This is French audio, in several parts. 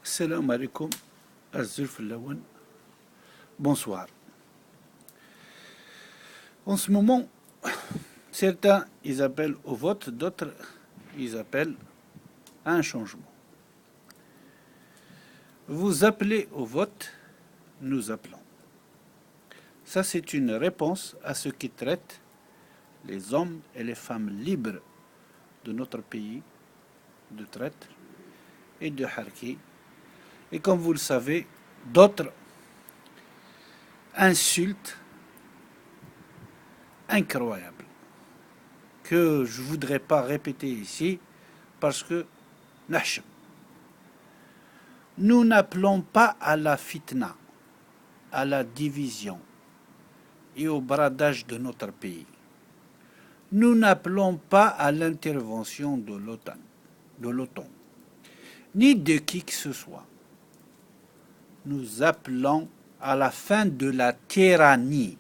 Salam alaikum, Azulf Lawan. Bonsoir. En ce moment, certains ils appellent au vote, d'autres ils appellent à un changement. Vous appelez au vote, nous appelons. Ça, c'est une réponse à ce qui traite les hommes et les femmes libres de notre pays de traite et de harki. Et comme vous le savez, d'autres insultes incroyables que je ne voudrais pas répéter ici parce que nous n'appelons pas à la fitna, à la division et au bradage de notre pays. Nous n'appelons pas à l'intervention de l'OTAN, ni de qui que ce soit. Nous appelons à la fin de la tyrannie,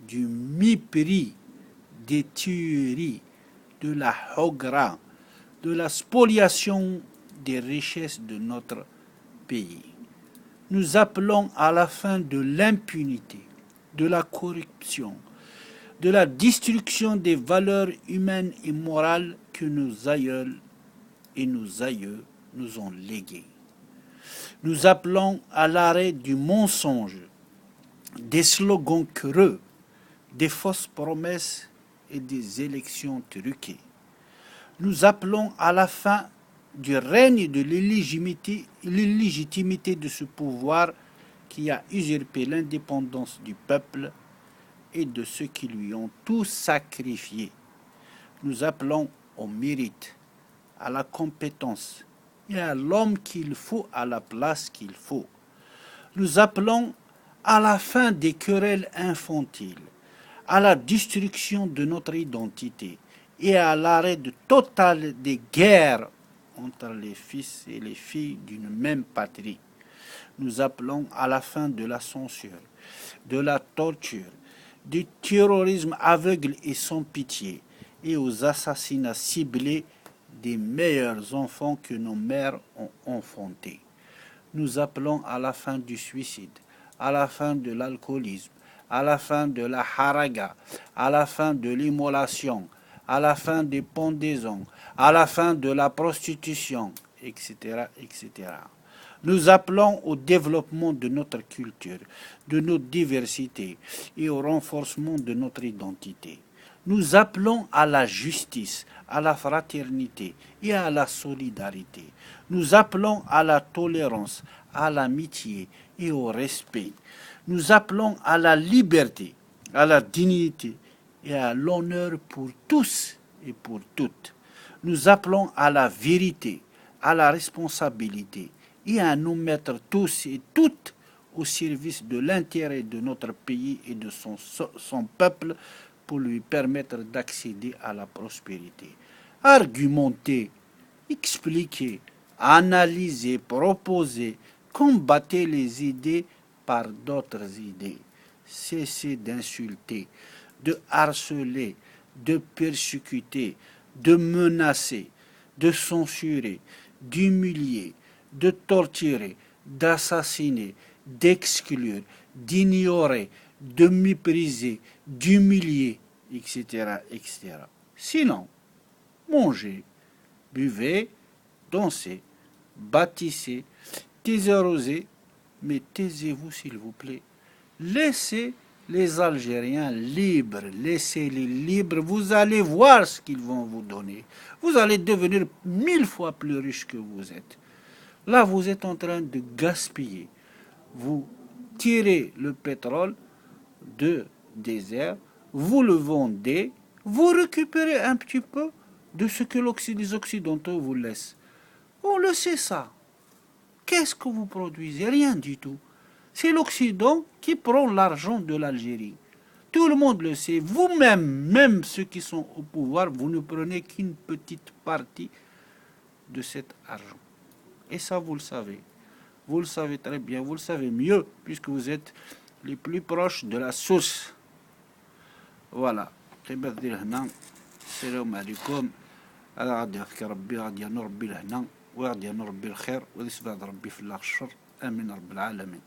du mépris, des tueries, de la hogra, de la spoliation des richesses de notre pays. Nous appelons à la fin de l'impunité, de la corruption, de la destruction des valeurs humaines et morales que nos aïeuls et nos aïeux nous ont léguées. Nous appelons à l'arrêt du mensonge, des slogans creux, des fausses promesses et des élections truquées. Nous appelons à la fin du règne de l'illégitimité de ce pouvoir qui a usurpé l'indépendance du peuple et de ceux qui lui ont tout sacrifié. Nous appelons au mérite, à la compétence et à l'homme qu'il faut à la place qu'il faut. Nous appelons à la fin des querelles infantiles, à la destruction de notre identité et à l'arrêt total des guerres entre les fils et les filles d'une même patrie. Nous appelons à la fin de la censure, de la torture, du terrorisme aveugle et sans pitié et aux assassinats ciblés des meilleurs enfants que nos mères ont enfantés. Nous appelons à la fin du suicide, à la fin de l'alcoolisme, à la fin de la haraga, à la fin de l'immolation, à la fin des pendaisons, à la fin de la prostitution, etc., etc. Nous appelons au développement de notre culture, de notre diversité et au renforcement de notre identité. Nous appelons à la justice, à la fraternité et à la solidarité. Nous appelons à la tolérance, à l'amitié et au respect. Nous appelons à la liberté, à la dignité et à l'honneur pour tous et pour toutes. Nous appelons à la vérité, à la responsabilité et à nous mettre tous et toutes au service de l'intérêt de notre pays et de son peuple pour lui permettre d'accéder à la prospérité. Argumenter, expliquer, analyser, proposer, combattre les idées par d'autres idées. Cessez d'insulter, de harceler, de persécuter, de menacer, de censurer, d'humilier, de torturer, d'assassiner, d'exclure, d'ignorer, de mépriser, d'humilier, etc., etc. Sinon, mangez, buvez, dansez, bâtissez, thésarosez, mais taisez-vous s'il vous plaît. Laissez les Algériens libres, laissez-les libres, vous allez voir ce qu'ils vont vous donner. Vous allez devenir 1000 fois plus riche que vous êtes. Là, vous êtes en train de gaspiller. Vous tirez le pétrole de désert, vous le vendez, vous récupérez un petit peu de ce que les Occidentaux vous laissent. On le sait ça. Qu'est-ce que vous produisez? Rien du tout. C'est l'Occident qui prend l'argent de l'Algérie. Tout le monde le sait. Vous-même, même ceux qui sont au pouvoir, vous ne prenez qu'une petite partie de cet argent. Et ça, vous le savez. Vous le savez très bien, vous le savez mieux, puisque vous êtes les plus proches de la source. Voilà. Salam alaikum. على غادي يحكي ربي غادي نربي لهنا وغادي ربي الخير وغادي يسبب ربي في الله الشر. امين رب العالمين.